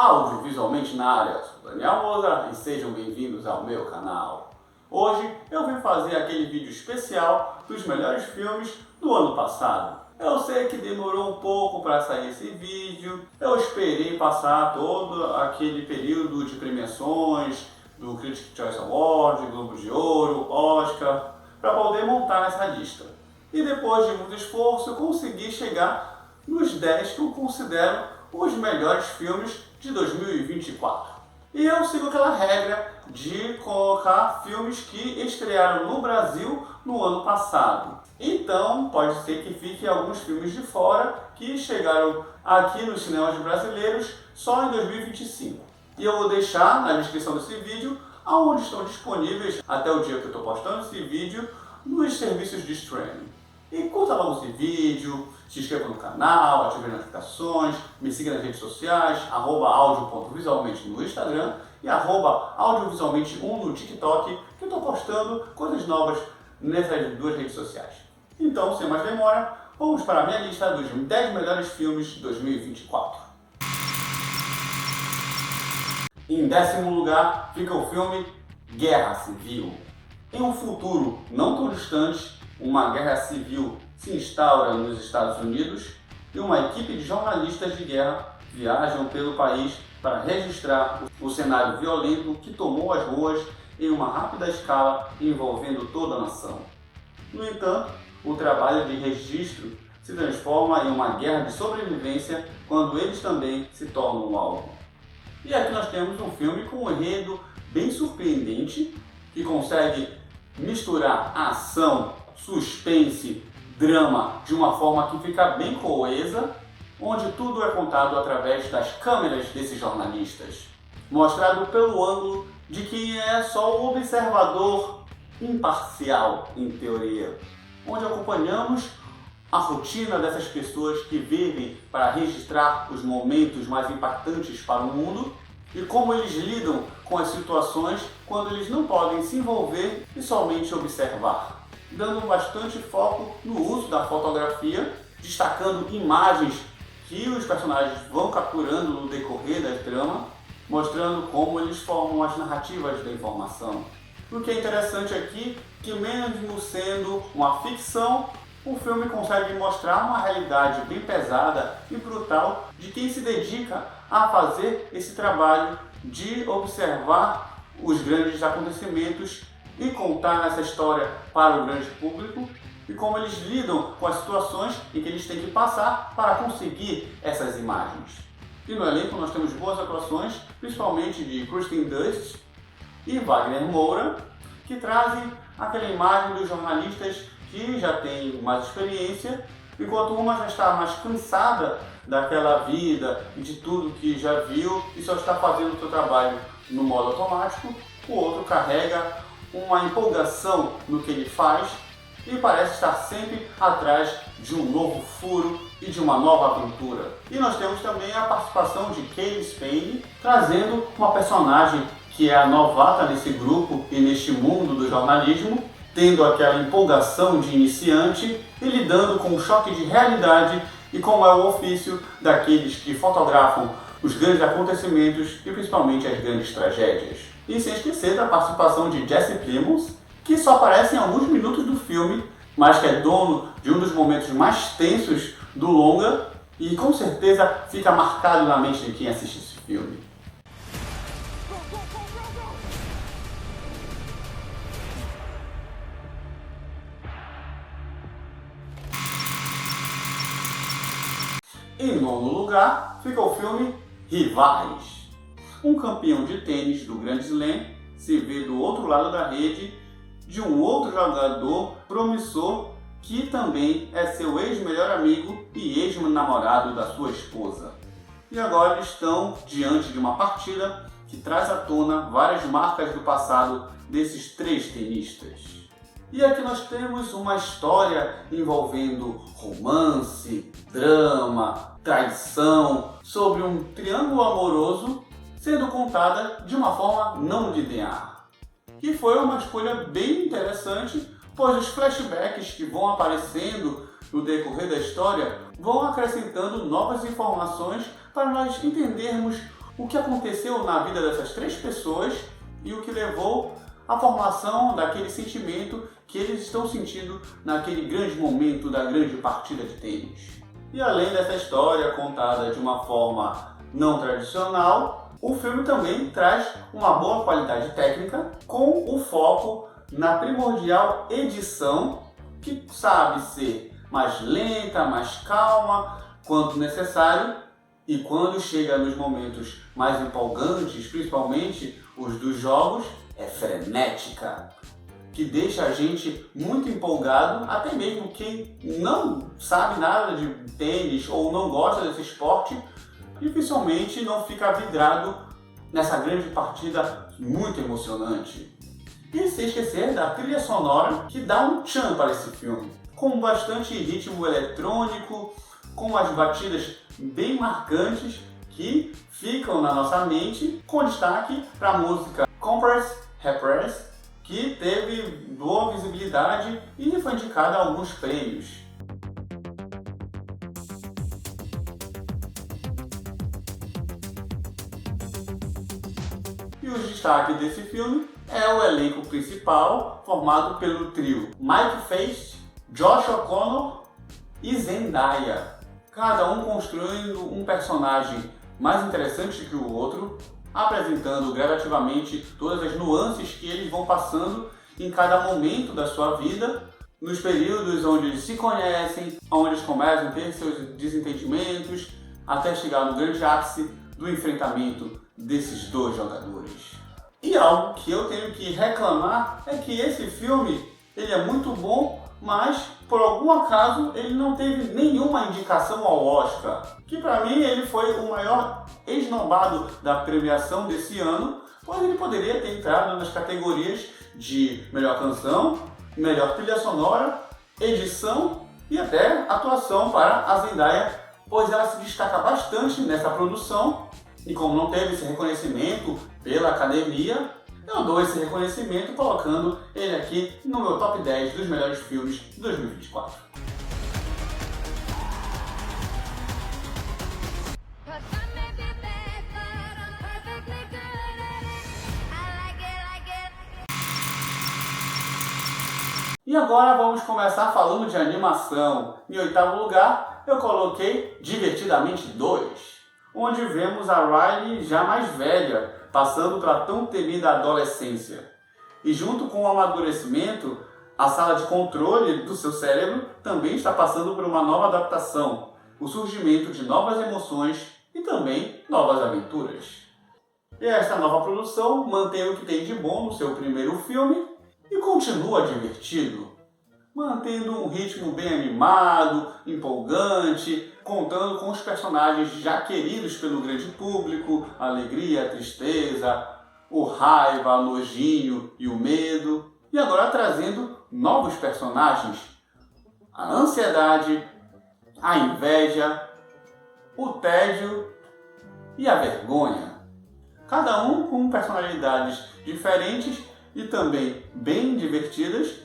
Audiovisualmente na área, sou Daniel Moza e sejam bem-vindos ao meu canal. Hoje eu vim fazer aquele vídeo especial dos melhores filmes do ano passado. Eu sei que demorou um pouco para sair esse vídeo, eu esperei passar todo aquele período de premiações do Critics' Choice Award, Globo de Ouro, Oscar, para poder montar essa lista. E depois de muito esforço eu consegui chegar nos 10 que eu considero os melhores filmes de 2024. E eu sigo aquela regra de colocar filmes que estrearam no Brasil no ano passado. Então pode ser que fiquem alguns filmes de fora que chegaram aqui nos cinemas brasileiros só em 2025. E eu vou deixar na descrição desse vídeo onde estão disponíveis até o dia que eu estou postando esse vídeo nos serviços de streaming. E curta logo esse vídeo, se inscreva no canal, ative as notificações, me siga nas redes sociais, @audio.visualmente no Instagram e @audiovisualmente1 no TikTok, que eu estou postando coisas novas nessas duas redes sociais. Então, sem mais demora, vamos para a minha lista dos 10 melhores filmes de 2024. Em 10º lugar fica o filme Guerra Civil. Em um futuro não tão distante, uma guerra civil se instaura nos Estados Unidos e uma equipe de jornalistas de guerra viajam pelo país para registrar o cenário violento que tomou as ruas em uma rápida escala envolvendo toda a nação. No entanto, o trabalho de registro se transforma em uma guerra de sobrevivência quando eles também se tornam um alvo. E aqui nós temos um filme com um enredo bem surpreendente que consegue misturar ação, suspense, drama de uma forma que fica bem coesa, onde tudo é contado através das câmeras desses jornalistas, mostrado pelo ângulo de quem é só o observador imparcial, em teoria, onde acompanhamos a rotina dessas pessoas que vivem para registrar os momentos mais impactantes para o mundo e como eles lidam com as situações quando eles não podem se envolver e somente observar, dando bastante foco no uso da fotografia, destacando imagens que os personagens vão capturando no decorrer da trama, mostrando como eles formam as narrativas da informação. O que é interessante aqui é que, mesmo sendo uma ficção, o filme consegue mostrar uma realidade bem pesada e brutal de quem se dedica a fazer esse trabalho de observar os grandes acontecimentos e contar essa história para o grande público e como eles lidam com as situações em que eles têm que passar para conseguir essas imagens. E no elenco nós temos boas atuações, principalmente de Kristen Dunst e Wagner Moura, que trazem aquela imagem dos jornalistas que já têm mais experiência, enquanto uma já está mais cansada daquela vida e de tudo que já viu e só está fazendo o seu trabalho no modo automático, o outro carrega uma empolgação no que ele faz e parece estar sempre atrás de um novo furo e de uma nova aventura. E nós temos também a participação de Cailee Spaeny, trazendo uma personagem que é a novata nesse grupo e neste mundo do jornalismo, tendo aquela empolgação de iniciante e lidando com um choque de realidade e como é o ofício daqueles que fotografam os grandes acontecimentos e principalmente as grandes tragédias. E sem esquecer da participação de Jesse Plemons, que só aparece em alguns minutos do filme, mas que é dono de um dos momentos mais tensos do longa e com certeza fica marcado na mente de quem assiste esse filme. Em 9º lugar fica o filme Rivais. Um campeão de tênis do Grand Slam se vê do outro lado da rede de um outro jogador promissor que também é seu ex-melhor amigo e ex-namorado da sua esposa. E agora eles estão diante de uma partida que traz à tona várias marcas do passado desses três tenistas. E aqui nós temos uma história envolvendo romance, drama, traição, sobre um triângulo amoroso sendo contada de uma forma não linear. E foi uma escolha bem interessante, pois os flashbacks que vão aparecendo no decorrer da história vão acrescentando novas informações para nós entendermos o que aconteceu na vida dessas 3 pessoas e o que levou à formação daquele sentimento que eles estão sentindo naquele grande momento da grande partida de tênis. E além dessa história contada de uma forma não tradicional, o filme também traz uma boa qualidade técnica com o foco na primordial edição, que sabe ser mais lenta, mais calma, quando necessário, e quando chega nos momentos mais empolgantes, principalmente os dos jogos, é frenética, que deixa a gente muito empolgado, até mesmo quem não sabe nada de tênis ou não gosta desse esporte, dificilmente não fica vidrado nessa grande partida muito emocionante. E sem esquecer da trilha sonora que dá um tchan para esse filme, com bastante ritmo eletrônico, com as batidas bem marcantes que ficam na nossa mente, com destaque para a música Compress Repress, que teve boa visibilidade e foi indicada a alguns prêmios. E o destaque desse filme é o elenco principal, formado pelo trio Mike Faist, Josh O'Connor e Zendaya. Cada um construindo um personagem mais interessante que o outro, apresentando gradativamente todas as nuances que eles vão passando em cada momento da sua vida, nos períodos onde eles se conhecem, onde eles começam a ter seus desentendimentos, até chegar no grande ápice do enfrentamento desses 2 jogadores. E algo que eu tenho que reclamar é que esse filme ele é muito bom, mas por algum acaso ele não teve nenhuma indicação ao Oscar, que para mim ele foi o maior esnobado da premiação desse ano, pois ele poderia ter entrado nas categorias de melhor canção, melhor trilha sonora, edição e até atuação para a Zendaya, pois ela se destaca bastante nessa produção. E como não teve esse reconhecimento pela academia, eu dou esse reconhecimento colocando ele aqui no meu top 10 dos melhores filmes de 2024. E agora vamos começar falando de animação. Em 8º lugar, eu coloquei Divertidamente 2, onde vemos a Riley já mais velha, passando pela tão temida adolescência. E junto com o amadurecimento, a sala de controle do seu cérebro também está passando por uma nova adaptação, o surgimento de novas emoções e também novas aventuras. E esta nova produção mantém o que tem de bom no seu primeiro filme e continua divertido, mantendo um ritmo bem animado, empolgante, contando com os personagens já queridos pelo grande público, a alegria, a tristeza, o raiva, o nojinho e o medo, e agora trazendo novos personagens, a ansiedade, a inveja, o tédio e a vergonha. Cada um com personalidades diferentes e também bem divertidas,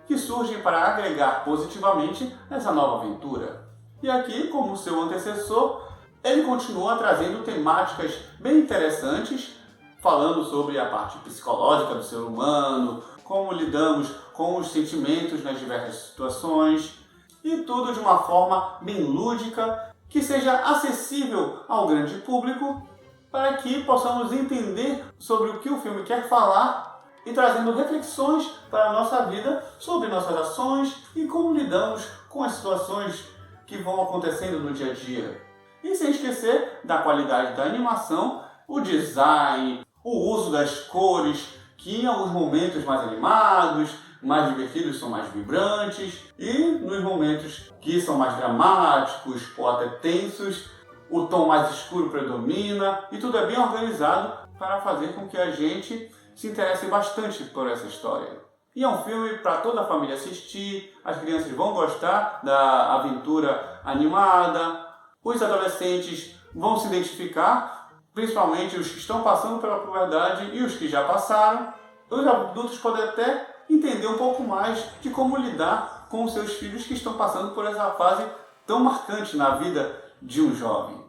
que surgem para agregar positivamente essa nova aventura. E aqui, como seu antecessor, ele continua trazendo temáticas bem interessantes, falando sobre a parte psicológica do ser humano, como lidamos com os sentimentos nas diversas situações, e tudo de uma forma bem lúdica, que seja acessível ao grande público, para que possamos entender sobre o que o filme quer falar e trazendo reflexões para a nossa vida sobre nossas ações e como lidamos com as situações que vão acontecendo no dia a dia. E sem esquecer da qualidade da animação, o design, o uso das cores, que em alguns momentos mais animados, mais divertidos são mais vibrantes, e nos momentos que são mais dramáticos ou até tensos, o tom mais escuro predomina e tudo é bem organizado para fazer com que a gente se interesse bastante por essa história. E é um filme para toda a família assistir, as crianças vão gostar da aventura animada, os adolescentes vão se identificar, principalmente os que estão passando pela puberdade e os que já passaram. Os adultos podem até entender um pouco mais de como lidar com os seus filhos que estão passando por essa fase tão marcante na vida de um jovem.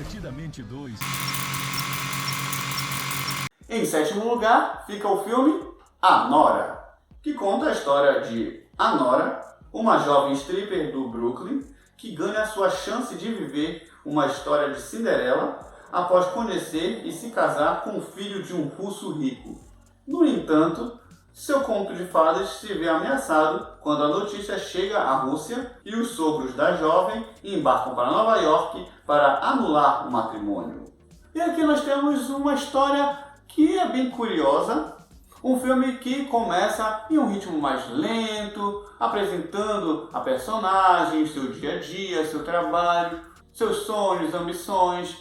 Divertidamente 2. Em sétimo lugar fica o filme A Nora, que conta a história de a Nora, uma jovem stripper do Brooklyn que ganha a sua chance de viver uma história de Cinderela após conhecer e se casar com o filho de um russo rico. No entanto, seu conto de fadas se vê ameaçado quando a notícia chega à Rússia e os sogros da jovem embarcam para Nova York para anular o matrimônio. E aqui nós temos uma história que é bem curiosa. Um filme que começa em um ritmo mais lento, apresentando a personagem, seu dia a dia, seu trabalho, seus sonhos, ambições,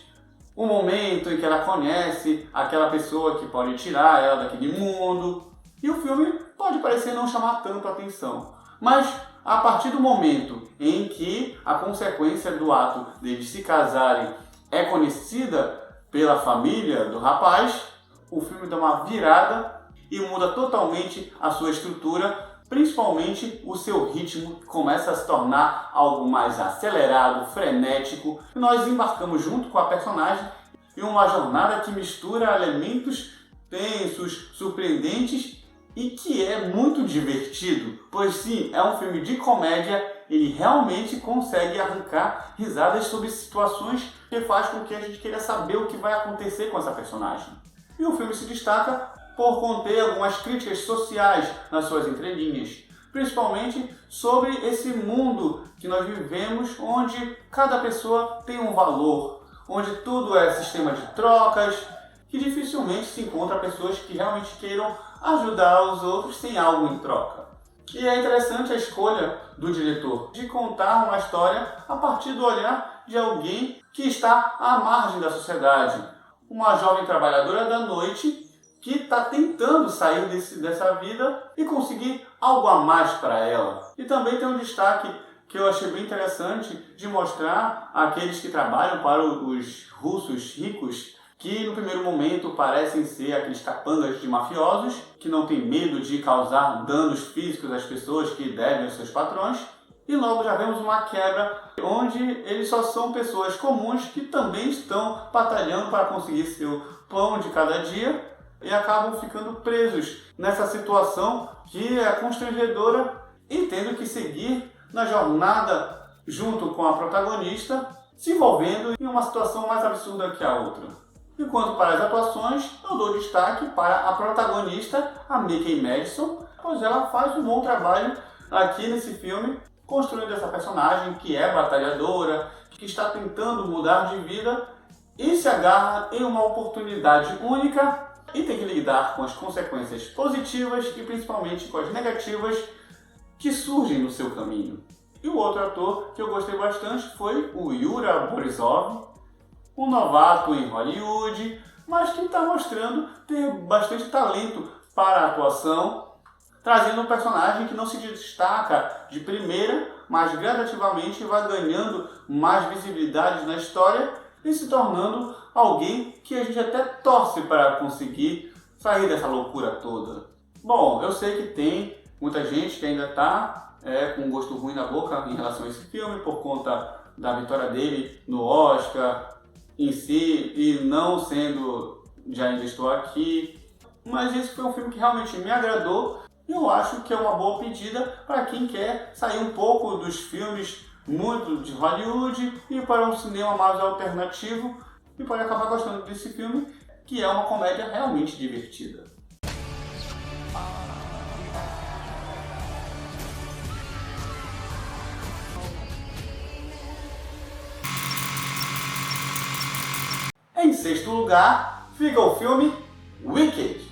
o momento em que ela conhece aquela pessoa que pode tirar ela daquele mundo. E o filme pode parecer não chamar tanto a atenção, mas a partir do momento em que a consequência do ato deles se casarem é conhecida pela família do rapaz, o filme dá uma virada e muda totalmente a sua estrutura, principalmente o seu ritmo começa a se tornar algo mais acelerado, frenético, e nós embarcamos junto com a personagem em uma jornada que mistura elementos tensos, surpreendentes e que é muito divertido, pois sim, é um filme de comédia, ele realmente consegue arrancar risadas sobre situações que faz com que a gente queira saber o que vai acontecer com essa personagem. E o filme se destaca por conter algumas críticas sociais nas suas entrelinhas, principalmente sobre esse mundo que nós vivemos, onde cada pessoa tem um valor, onde tudo é sistema de trocas, que dificilmente se encontra pessoas que realmente queiram ajudar os outros sem algo em troca. E é interessante a escolha do diretor de contar uma história a partir do olhar de alguém que está à margem da sociedade, uma jovem trabalhadora da noite que está tentando sair dessa vida e conseguir algo a mais para ela. E também tem um destaque que eu achei bem interessante de mostrar aqueles que trabalham para os russos ricos, que no primeiro momento parecem ser aqueles capangas de mafiosos, que não têm medo de causar danos físicos às pessoas que devem aos seus patrões. E logo já vemos uma quebra, onde eles só são pessoas comuns que também estão batalhando para conseguir seu pão de cada dia, e acabam ficando presos nessa situação que é constrangedora e tendo que seguir na jornada junto com a protagonista, se envolvendo em uma situação mais absurda que a outra. Enquanto para as atuações, eu dou destaque para a protagonista, a Mickey Madison, pois ela faz um bom trabalho aqui nesse filme, construindo essa personagem que é batalhadora, que está tentando mudar de vida e se agarra em uma oportunidade única e tem que lidar com as consequências positivas e principalmente com as negativas que surgem no seu caminho. E o outro ator que eu gostei bastante foi o Yura Borisov, um novato em Hollywood, mas que está mostrando ter bastante talento para a atuação, trazendo um personagem que não se destaca de primeira, mas gradativamente vai ganhando mais visibilidade na história e se tornando alguém que a gente até torce para conseguir sair dessa loucura toda. Bom, eu sei que tem muita gente que ainda está com um gosto ruim na boca em relação a esse filme por conta da vitória dele no Oscar em si e não sendo de Ainda Estou Aqui. Mas esse foi um filme que realmente me agradou e eu acho que é uma boa pedida para quem quer sair um pouco dos filmes muito de Hollywood e para um cinema mais alternativo e pode acabar gostando desse filme, que é uma comédia realmente divertida. Em sexto lugar fica o filme Wicked.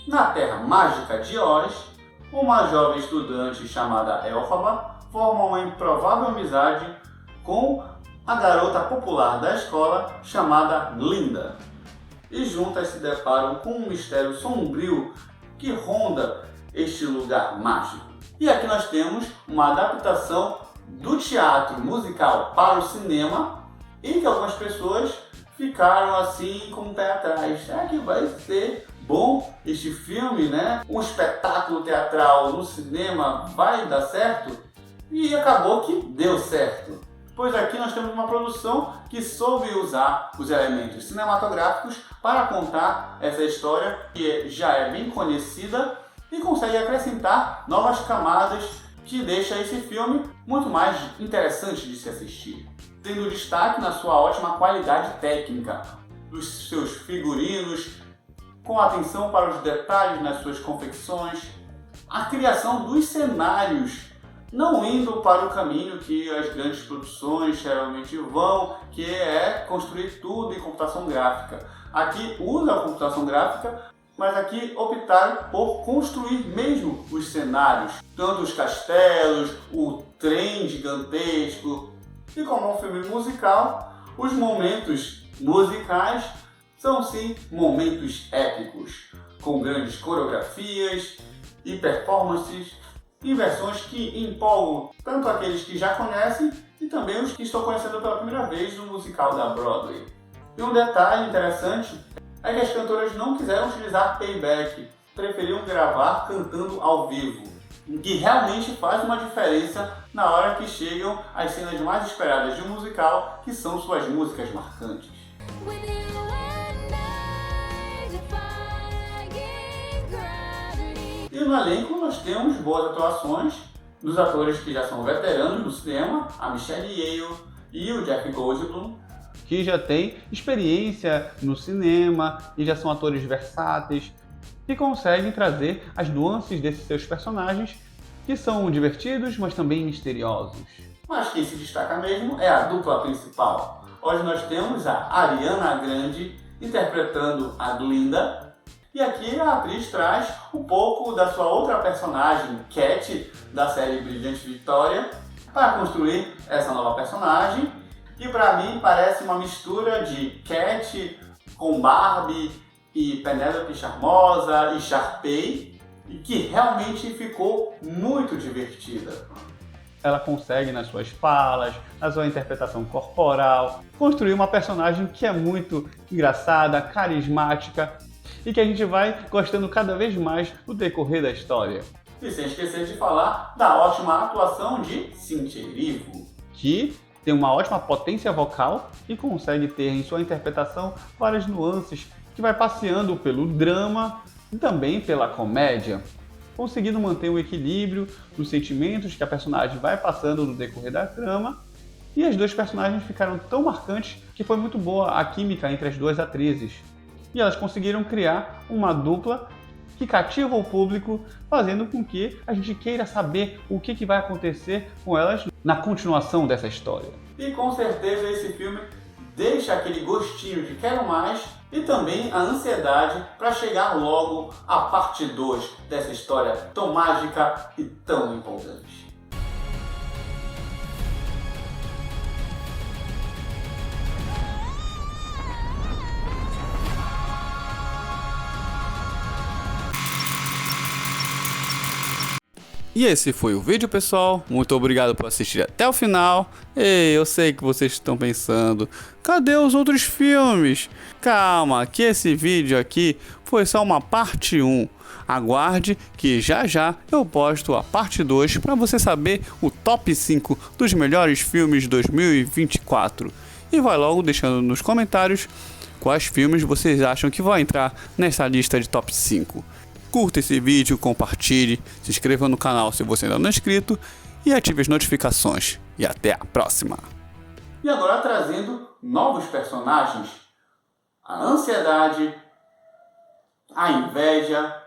Na Terra Mágica de Oz, uma jovem estudante chamada Elphaba forma uma improvável amizade com a garota popular da escola chamada Glinda. E juntas se deparam com um mistério sombrio que ronda este lugar mágico. E aqui nós temos uma adaptação do teatro musical para o cinema e que algumas pessoas ficaram assim com o pé atrás. É que vai ser bom este filme, né? Um espetáculo teatral no cinema vai dar certo? E acabou que deu certo. pois aqui nós temos uma produção que soube usar os elementos cinematográficos para contar essa história que já é bem conhecida e consegue acrescentar novas camadas que deixa esse filme muito mais interessante de se assistir, tendo destaque na sua ótima qualidade técnica, dos seus figurinos, com atenção para os detalhes nas suas confecções, a criação dos cenários, não indo para o caminho que as grandes produções geralmente vão, que é construir tudo em computação gráfica. Aqui usa a computação gráfica, mas aqui optaram por construir mesmo os cenários, tanto os castelos, o trem gigantesco. E como é um filme musical, os momentos musicais são sim momentos épicos, com grandes coreografias e performances e versões que empolgam tanto aqueles que já conhecem e também os que estão conhecendo pela primeira vez no musical da Broadway. E um detalhe interessante é que as cantoras não quiseram utilizar playback, preferiram gravar cantando ao vivo, o que realmente faz uma diferença na hora que chegam as cenas mais esperadas de um musical, que são suas músicas marcantes. E no elenco nós temos boas atuações dos atores que já são veteranos do cinema, a Michelle Yeoh e o Jeff Goldblum, que já têm experiência no cinema e já são atores versáteis, que conseguem trazer as nuances desses seus personagens, que são divertidos, mas também misteriosos. Mas quem se destaca mesmo é a dupla principal. Hoje nós temos a Ariana Grande interpretando a Glinda, e aqui a atriz traz um pouco da sua outra personagem, Cat, da série Brilhante Vitória, para construir essa nova personagem, que para mim parece uma mistura de Cat com Barbie e Penélope Charmosa e Sharpay, e que realmente ficou muito divertida. Ela consegue, nas suas falas, na sua interpretação corporal, construir uma personagem que é muito engraçada, carismática e que a gente vai gostando cada vez mais no decorrer da história. E sem esquecer de falar da ótima atuação de Cynthia Erivo, que tem uma ótima potência vocal e consegue ter em sua interpretação várias nuances que vai passeando pelo drama e também pela comédia, conseguindo manter o equilíbrio dos sentimentos que a personagem vai passando no decorrer da trama. E as duas personagens ficaram tão marcantes que foi muito boa a química entre as duas atrizes. E elas conseguiram criar uma dupla que cativa o público, fazendo com que a gente queira saber o que vai acontecer com elas na continuação dessa história. E com certeza esse filme deixa aquele gostinho de quero mais e também a ansiedade para chegar logo à parte 2 dessa história tão mágica e tão empolgante. E esse foi o vídeo, pessoal. Muito obrigado por assistir até o final. Ei, eu sei que vocês estão pensando, cadê os outros filmes? Calma, que esse vídeo aqui foi só uma parte 1. Aguarde que já já eu posto a parte 2 para você saber o top 5 dos melhores filmes de 2024. E vai logo deixando nos comentários quais filmes vocês acham que vão entrar nessa lista de top 5. Curta esse vídeo, compartilhe, se inscreva no canal se você ainda não é inscrito e ative as notificações. E até a próxima! E agora trazendo novos personagens: a ansiedade, a inveja,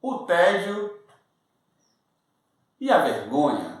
o tédio e a vergonha.